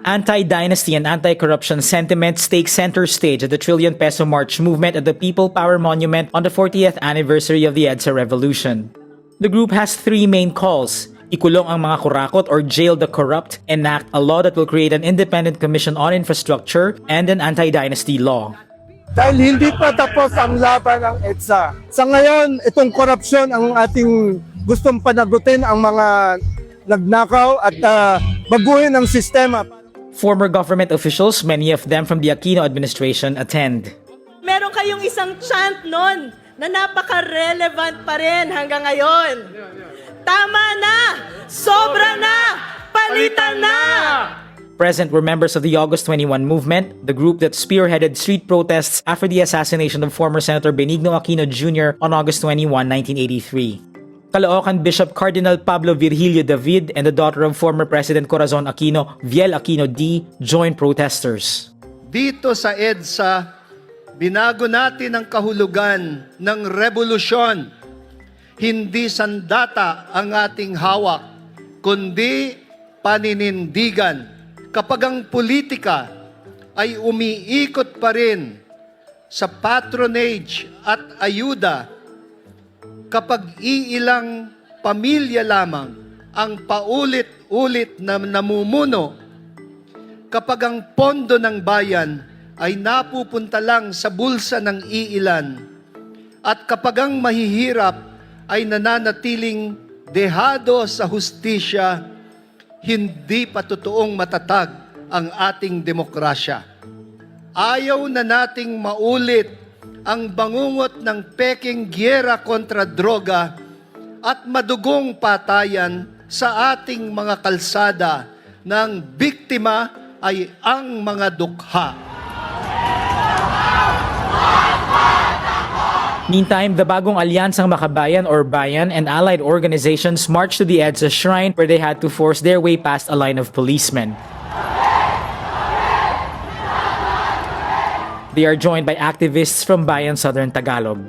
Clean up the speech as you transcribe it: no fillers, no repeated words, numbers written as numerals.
Anti-dynasty and anti-corruption sentiments take center stage at the Trillion Peso March movement at the People Power Monument on the 40th anniversary of the EDSA Revolution. The group has three main calls: ikulong ang mga kurakot or jail the corrupt, enact a law that will create an independent commission on infrastructure, and an anti-dynasty law. Dahil hindi pa tapos ang laban ng EDSA. Sa ngayon, itong korupsyon ang ating gustong panagutin, ang mga nagnakaw at baguhin ang sistema. Former government officials, many of them from the Aquino administration, attend. Meron kayong isang chant nun na napaka-relevant pa rin hanggang ngayon. Tama na! Sobra na! Palitan na! Present were members of the August 21 movement, the group that spearheaded street protests after the assassination of former Senator Benigno Aquino Jr. on August 21, 1983. Caloocan Bishop Cardinal Pablo Virgilio David and the daughter of former President Corazon Aquino, Viel Aquino D., joined protesters. Dito sa EDSA, binago natin ang kahulugan ng revolusyon. Hindi sandata ang ating hawak, kundi paninindigan. Kapag ang politika ay umiikot pa rin sa patronage at ayuda, kapag iilang pamilya lamang ang paulit-ulit na namumuno, kapag ang pondo ng bayan ay napupunta lang sa bulsa ng iilan, at kapag ang mahihirap ay nananatiling dehado sa hustisya, hindi pa totoong matatag ang ating demokrasya. Ayaw na nating maulit ang bangungot ng peking gyera kontra droga at madugong patayan sa ating mga kalsada ng biktima ay ang mga dukha. Meantime, the bagong Alyansang Makabayan or Bayan and allied organizations marched to the EDSA shrine where they had to force their way past a line of policemen. They are joined by activists from Bayan Southern Tagalog.